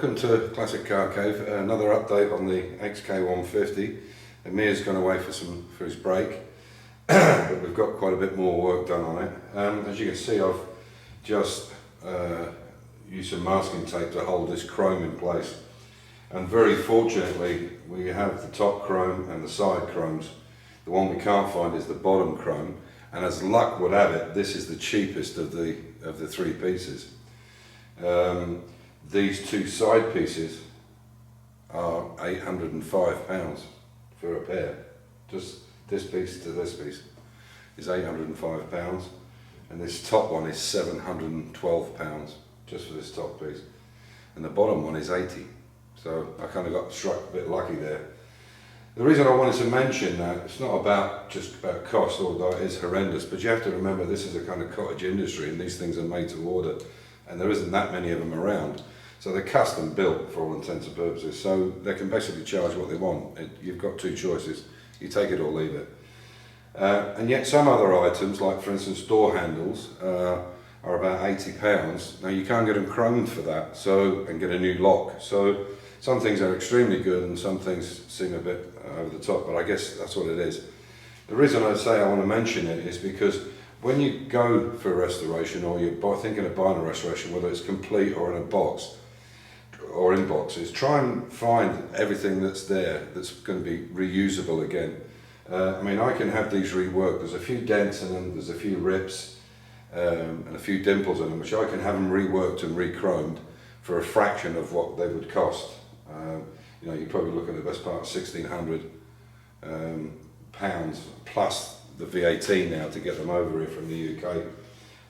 Welcome to Classic Car Cave. Another update on the XK150. Amir's gone away for his break, but we've got quite a bit more work done on it. As you can see, I've just used some masking tape to hold this chrome in place. And very fortunately, we have the top chrome and the side chromes. The one we can't find is the bottom chrome, and as luck would have it, this is the cheapest of the three pieces. These two side pieces are £805 for a pair. Just this piece to this piece is £805, and this top one is £712 just for this top piece, and the bottom one is £80. So I kind of got struck a bit lucky there. The reason I wanted to mention that, it's not just about cost, although it is horrendous, but you have to remember this is a kind of cottage industry and these things are made to order, and there isn't that many of them around. So they're custom built for all intents and purposes, so they can basically charge what they want. You've got two choices, you take it or leave it. And yet some other items, like for instance door handles, are about £80. Now you can't get them chromed for that, and get a new lock. So some things are extremely good and some things seem a bit over the top, but I guess that's what it is. The reason I say I want to mention it is because when you go for a restoration, or you're thinking of buying a restoration, whether it's complete or in a box, or in boxes, try and find everything that's there that's going to be reusable again. I mean, I can have these reworked. There's a few dents in them, there's a few rips, and a few dimples in them, which I can have them reworked and re-chromed for a fraction of what they would cost. You know, you're probably looking at the best part of £1,600 plus the VAT now to get them over here from the UK.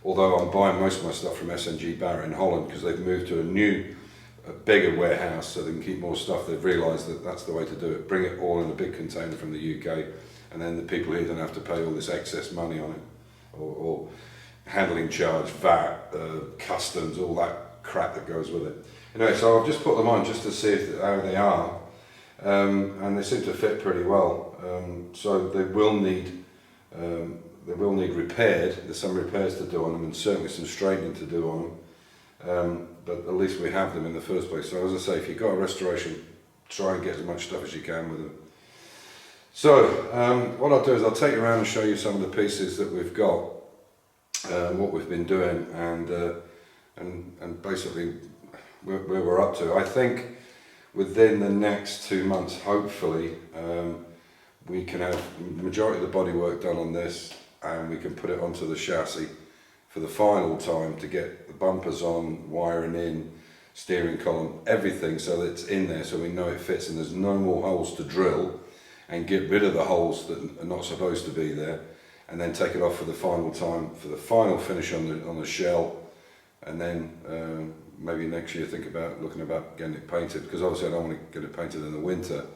Although I'm buying most of my stuff from SNG Barrett in Holland because they've moved to a bigger warehouse so they can keep more stuff. They've realised that that's the way to do it. Bring it all in a big container from the UK, and then the people here don't have to pay all this excess money on it, or handling charge, VAT, customs, all that crap that goes with it. Anyway, so I've just put them on just to see how they are, and they seem to fit pretty well. So they will need repaired. There's some repairs to do on them, and certainly some straightening to do on them. But at least we have them in the first place. So as I say, if you've got a restoration, try and get as much stuff as you can with them. So what I'll do is I'll take you around and show you some of the pieces that we've got, what we've been doing, and basically where we're up to. I think within the next 2 months, hopefully, we can have the majority of the bodywork done on this, and we can put it onto the chassis for the final time to get the bumpers on, wiring in, steering column, everything, so that it's in there so we know it fits and there's no more holes to drill, and get rid of the holes that are not supposed to be there, and then take it off for the final time, for the final finish on the shell, and then maybe next year think about getting it painted, because obviously I don't want to get it painted in the winter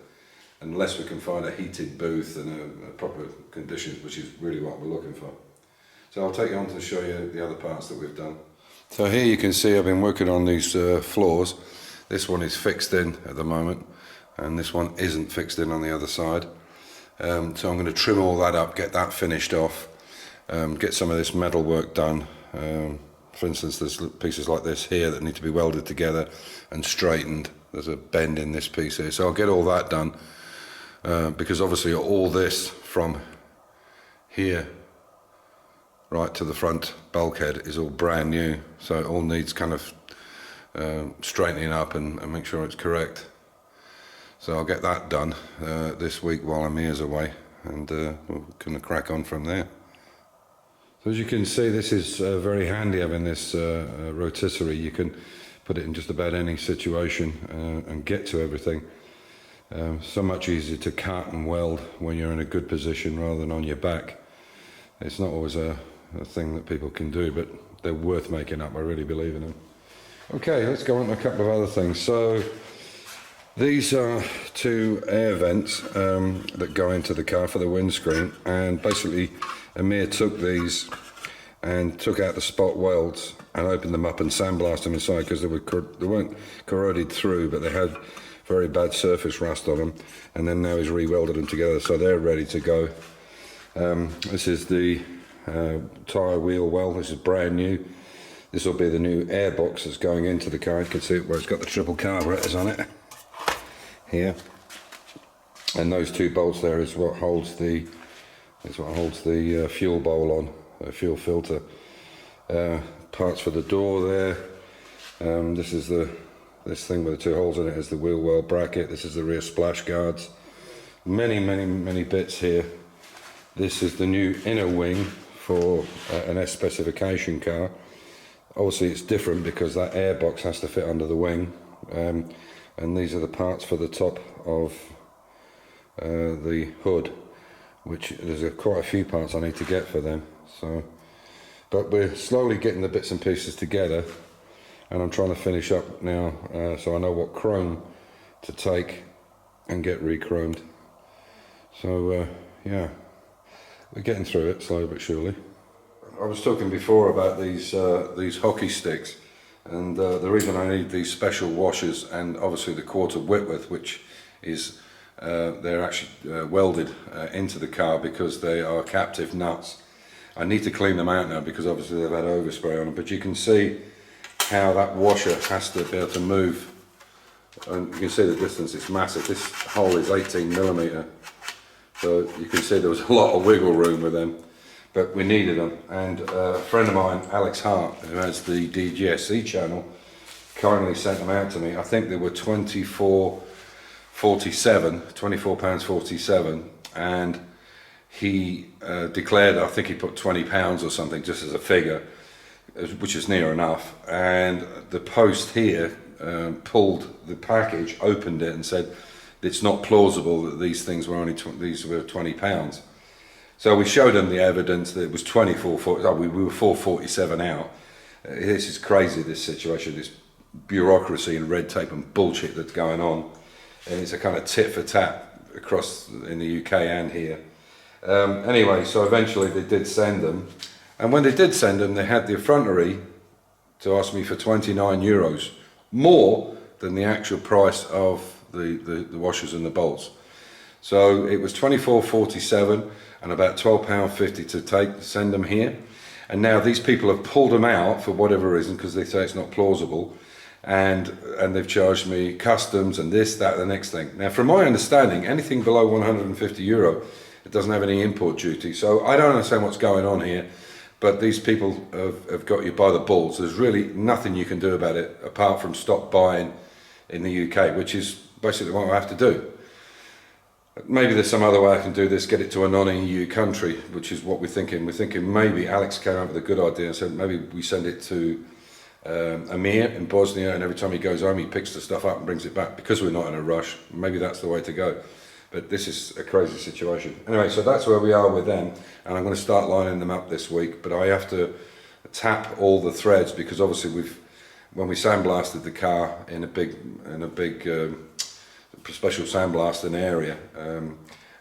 unless we can find a heated booth and a proper conditions, which is really what we're looking for. So I'll take you on to show you the other parts that we've done. So here you can see I've been working on these floors. This one is fixed in at the moment, and this one isn't fixed in on the other side. So I'm going to trim all that up, get that finished off, get some of this metal work done. For instance, there's pieces like this here that need to be welded together and straightened. There's a bend in this piece here, so I'll get all that done, because obviously all this from here right to the front bulkhead is all brand new, so it all needs kind of straightening up and make sure it's correct. So I'll get that done this week while Amir's away, and we're going to crack on from there. So as you can see, this is very handy having this rotisserie. You can put it in just about any situation and get to everything. So much easier to cut and weld when you're in a good position rather than on your back. It's not always a thing that people can do, but they're worth making up. I really believe in them. Okay, let's go on to a couple of other things. So these are two air vents that go into the car for the windscreen, and basically Amir took these and took out the spot welds and opened them up and sandblasted them inside, because they weren't corroded through, but they had very bad surface rust on them, and then now he's re-welded them together so they're ready to go. This is the tyre wheel well. This is brand new. This will be the new air box that's going into the car. You can see it where it's got the triple carburetors on it here, and those two bolts there is what holds the fuel bowl on, fuel filter. Parts for the door there. This is this thing with the two holes in it is the wheel well bracket. This is the rear splash guards. Many bits here. This is the new inner wing for an S specification car. Obviously it's different because that air box has to fit under the wing, and these are the parts for the top of the hood, which there's quite a few parts I need to get for them. So, but we're slowly getting the bits and pieces together, and I'm trying to finish up now, so I know what chrome to take and get re-chromed. So yeah, we're getting through it slowly but surely. I was talking before about these hockey sticks, and the reason I need these special washers, and obviously the 1/4 Whitworth, which is they're actually welded into the car because they are captive nuts. I need to clean them out now because obviously they've had overspray on them, but you can see how that washer has to be able to move, and you can see the distance, it's massive. This hole is 18mm, so you can see there was a lot of wiggle room with them. But we needed them, and a friend of mine, Alex Hart, who has the DGSC channel, kindly sent them out to me. I think they were £24.47, and he declared, I think he put £20 or something just as a figure, which is near enough. And the post here pulled the package, opened it, and said it's not plausible that these things were only these were £20. So we showed them the evidence that it was 24.40. We were 4.47 out. This is crazy, this situation, this bureaucracy and red tape and bullshit that's going on, and it's a kind of tit for tat across in the UK and here. Anyway, so eventually they did send them, and when they did send them, they had the effrontery to ask me for €29, more than the actual price of the washers and the bolts. So it was £24.47 and about £12.50 to send them here. And now these people have pulled them out for whatever reason, because they say it's not plausible, and they've charged me customs and this, that, the next thing. Now, from my understanding, anything below €150, it doesn't have any import duty. So I don't understand what's going on here, but these people have got you by the balls. There's really nothing you can do about it apart from stop buying in the UK, which is basically what I have to do. Maybe there's some other way I can do this, get it to a non-EU country, which is what we're thinking. We're thinking maybe Alex came up with a good idea and said maybe we send it to Amir in Bosnia, and every time he goes home he picks the stuff up and brings it back, because we're not in a rush. Maybe that's the way to go. But this is a crazy situation. Anyway, so that's where we are with them, and I'm going to start lining them up this week, but I have to tap all the threads, because obviously when we sandblasted the car in a big special sandblasting area,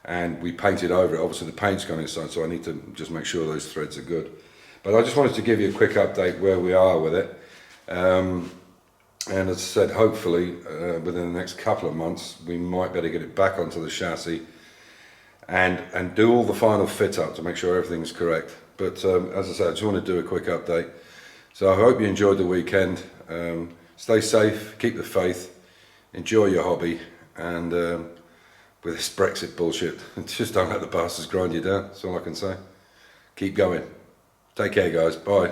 and we painted over it. Obviously the paint's gone inside, so I need to just make sure those threads are good. But I just wanted to give you a quick update where we are with it, and as I said, hopefully within the next couple of months we might be able to get it back onto the chassis and do all the final fit up to make sure everything's correct. But as I said, I just want to do a quick update. So I hope you enjoyed the weekend. Stay safe, keep the faith, enjoy your hobby, and with this Brexit bullshit, just don't let the bastards grind you down. That's all I can say. Keep going. Take care, guys. Bye.